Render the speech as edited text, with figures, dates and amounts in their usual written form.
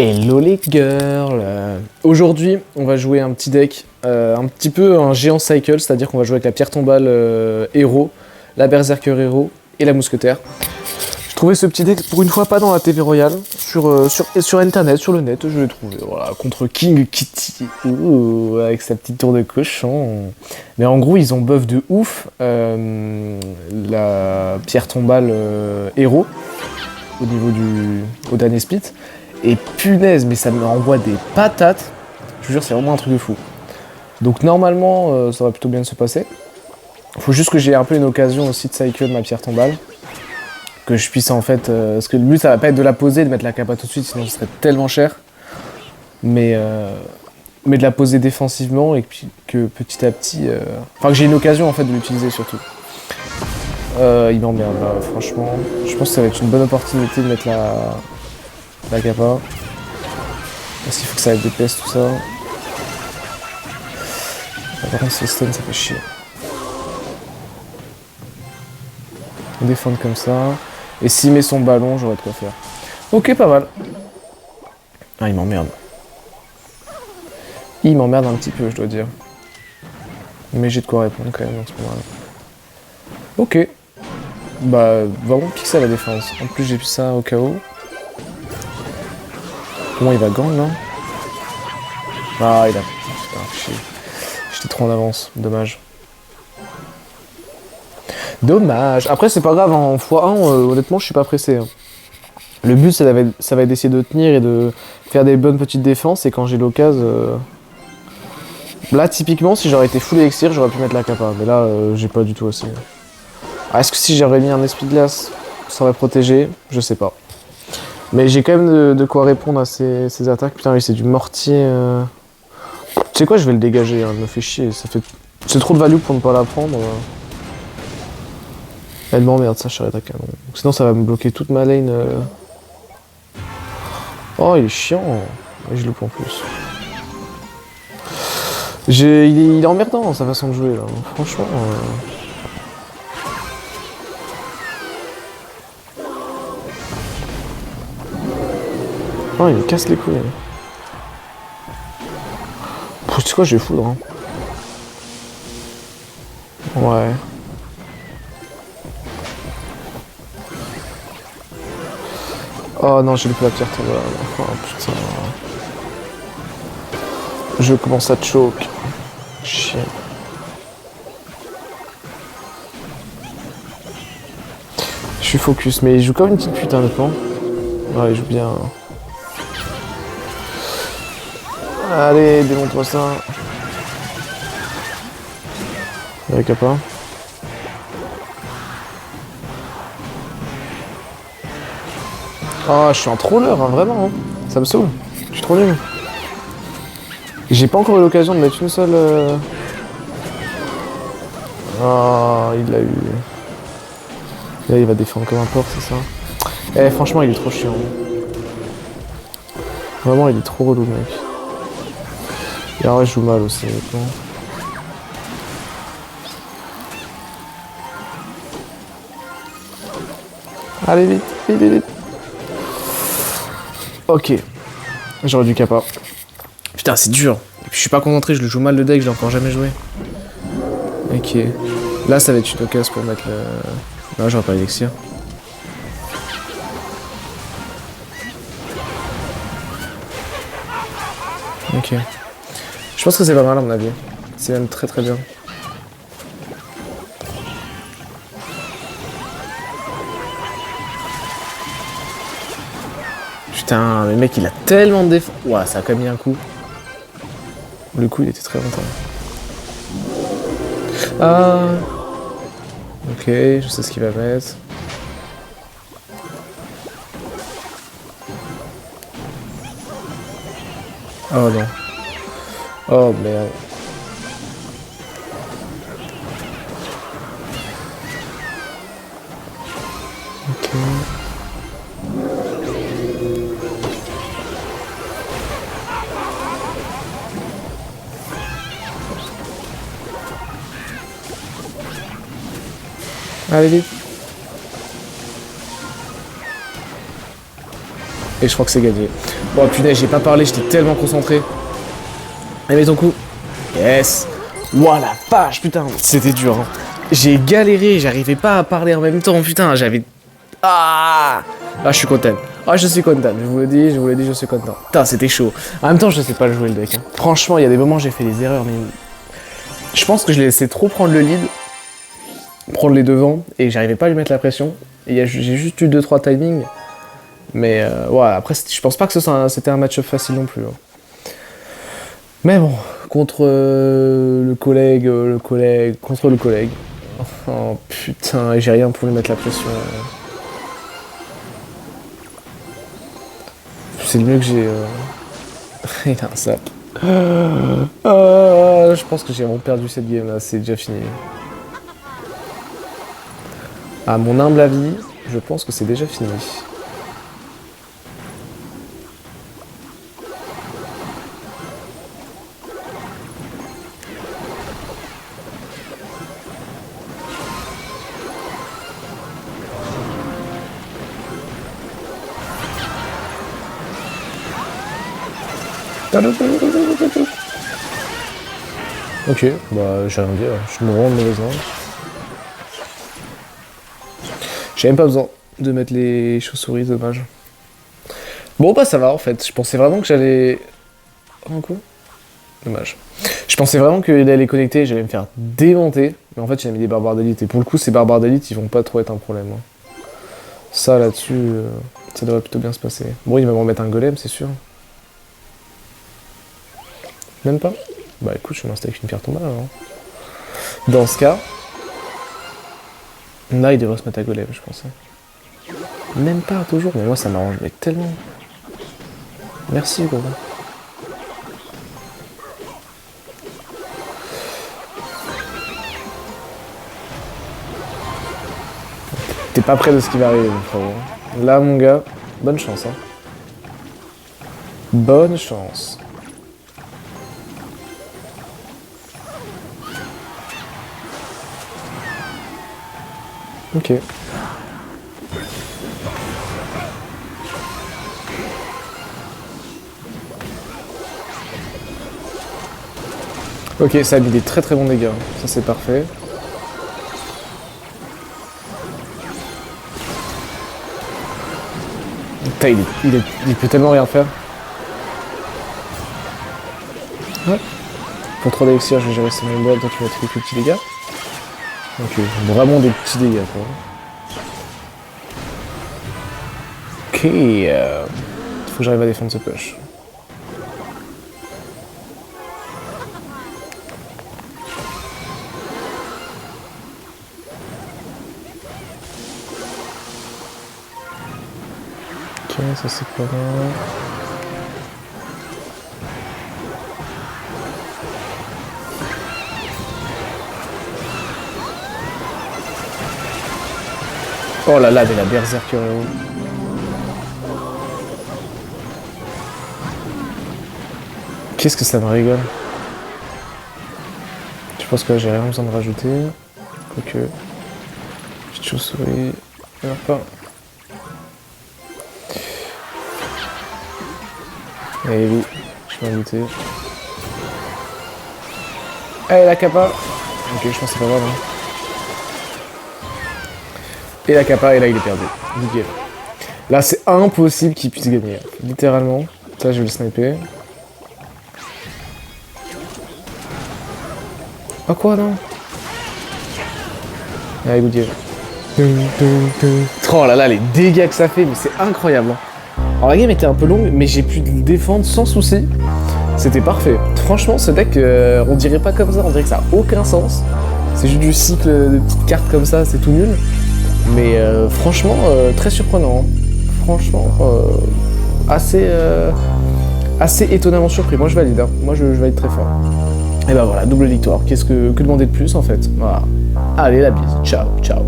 Hello les girls. Aujourd'hui, on va jouer un petit deck, un petit peu un géant cycle, c'est-à-dire qu'on va jouer avec la pierre tombale héros, la berserker héros et la mousquetaire. J'ai trouvé ce petit deck pour une fois pas dans la TV Royale, sur internet, sur le net, je l'ai trouvé, voilà, contre King Kitty, avec sa petite tour de cochon. Mais en gros, ils ont buff de ouf la pierre tombale héros au niveau au dernier split. Et punaise, mais ça me renvoie des patates. Je vous jure, c'est vraiment un truc de fou. Donc normalement, ça va plutôt bien se passer. Faut juste que j'ai un peu une occasion aussi de cycle ma pierre tombale. Que je puisse en fait... parce que le but, ça va pas être de la poser, de mettre la capa tout de suite, sinon ce serait tellement cher. Mais de la poser défensivement et puis que petit à petit... Enfin, que j'ai une occasion en fait de l'utiliser surtout. Il m'emmerde là, franchement. Je pense que ça va être une bonne opportunité de mettre la capa. Parce qu'il faut que ça aille DPS tout ça. Par contre, ce stun, ça fait chier. On défend comme ça. Et s'il met son ballon, j'aurais de quoi faire. Ok, pas mal. Ah, il m'emmerde. Il m'emmerde un petit peu, je dois dire. Mais j'ai de quoi répondre quand même dans ce moment-là. Ok. Bah, vraiment pixel la défense. En plus, j'ai vu ça au KO. Comment il va gang là? Ah, il a... Putain, j'étais trop en avance. Dommage. Dommage. Après, c'est pas grave, en x1, honnêtement, je suis pas pressé. Hein. Le but, ça va être d'essayer de tenir et de faire des bonnes petites défenses. Et quand j'ai l'occasion... Là, typiquement, si j'aurais été full élixir, j'aurais pu mettre la capa. Mais là, j'ai pas du tout assez. Ah, est-ce que si j'aurais mis un esprit de glace, ça aurait protégé? Je sais pas. Mais j'ai quand même de quoi répondre à ces attaques. Putain, oui, c'est du mortier. Tu sais quoi, je vais le dégager, hein, il me fait chier. C'est trop de value pour ne pas la prendre. Elle m'emmerde, ça, charrette à canon. Sinon, ça va me bloquer toute ma lane. Oh, il est chiant. Et je loupe en plus. Il est emmerdant, sa façon de jouer, là. Franchement... Oh, il me casse les couilles. Tu sais quoi, je vais foudre. Hein. Ouais. Oh non, j'ai loupé la pierre tombale. Oh putain. Je commence à choke. Chien. Je suis focus, mais il joue comme une petite pute, honnêtement. Ouais, il joue bien. Allez, démonte-moi ça. Avec capa. Oh, je suis un troller, hein, vraiment. Hein. Ça me saoule. Je suis trop nul. J'ai pas encore eu l'occasion de mettre une seule... Oh, il l'a eu. Là, il va défendre comme un porc, c'est ça. Eh, franchement, il est trop chiant. Vraiment, il est trop relou, mec. Et alors, je joue mal aussi, honnêtement. Allez, vite, vite, vite, vite. Ok. J'aurais dû capa. Putain, c'est dur. Et puis, je suis pas concentré, je le joue mal le deck, je l'ai encore jamais joué. Ok. Là, ça va être une occasion pour mettre le... Non, j'aurais pas l'élixir. Ok. Je pense que c'est pas mal à mon avis. C'est même très très bien. Putain, le mec il a tellement de défense. Ouah, ça a quand même mis un coup. Le coup il était très longtemps. Ah. Ok, je sais ce qu'il va mettre. Oh non. Oh merde. Ok. Allez vite. Et je crois que c'est gagné. Bon, punaise, j'ai pas parlé, j'étais tellement concentré. Allez, mets ton coup. Yes. Ouah, la vache, putain. C'était dur, hein. J'ai galéré, j'arrivais pas à parler en même temps, putain, j'avais... Ah, je suis content. Ah, je suis content, je vous le dis, je suis content. Putain, c'était chaud. En même temps, je sais pas le jouer, le deck. Hein. Franchement, il y a des moments où j'ai fait des erreurs, mais... Je pense que je l'ai laissé trop prendre le lead, prendre les devants, et j'arrivais pas à lui mettre la pression. Et j'ai juste eu 2-3 timings. Mais ouais, après, je pense pas que c'était un match-up facile non plus. Hein. Mais bon, contre le collègue, contre le collègue. Oh putain, j'ai rien pour lui mettre la pression. C'est le mieux que j'ai... Il a un sap. Je pense que j'ai vraiment perdu cette game là, c'est déjà fini. À mon humble avis, je pense que c'est déjà fini. Ok, bah j'ai rien dit, je suis vraiment de mauvaise langue. J'ai même pas besoin de mettre les chauves-souris, dommage. Bon bah ça va en fait, je pensais vraiment que j'allais... Un coup. Dommage. Je pensais vraiment qu'il allait connecter, j'allais me faire démonter, mais en fait j'ai mis des barbares d'élite, et pour le coup ces barbares d'élite ils vont pas trop être un problème. Hein. Ça là-dessus, ça devrait plutôt bien se passer. Bon il va me remettre un golem c'est sûr. Même pas? Bah écoute, je vais m'installer avec une pierre tombale alors. Dans ce cas... Là, il devrait se mettre à golem, je pense. Même pas, toujours. Mais moi, ça m'arrange mais tellement. Merci, gros. T'es pas près de ce qui va arriver, mon frérot. Là, mon gars, bonne chance, hein. Bonne chance. Ok. Ok, ça a mis des très bons dégâts. Ça c'est parfait. Putain, il peut tellement rien faire. Ouais. Pour 3 d'élixir, je vais gérer mon bois, toi tu vas trouver quelques petits dégâts. Ok, vraiment des petits dégâts quoi. Ok, faut que j'arrive à défendre ce push. Ok, ça c'est pas mal. Oh là là, mais la berserker est où? Qu'est-ce que ça me rigole? Je pense que là j'ai rien besoin de rajouter. Quoique. Petite chauve-souris. Hop. Allez, oui, je vais m'inviter. Allez, la capa. Ok, je pense que c'est pas grave. Hein. Et la capa, et là il est perdu. Nickel. Là c'est impossible qu'il puisse gagner. Littéralement. Ça je vais le sniper. Oh quoi non? Allez Goudier. Oh là là les dégâts que ça fait, mais c'est incroyable. Alors la game était un peu longue, mais j'ai pu le défendre sans souci. C'était parfait. Franchement ce deck, on dirait pas comme ça, on dirait que ça a aucun sens. C'est juste du cycle de petites cartes comme ça, c'est tout nul. Mais franchement, très surprenant. Hein. Franchement, assez étonnamment surpris. Moi je valide, hein. Moi je valide très fort. Et bah voilà, double victoire. Que demander de plus en fait? Voilà. Allez la bise, ciao, ciao.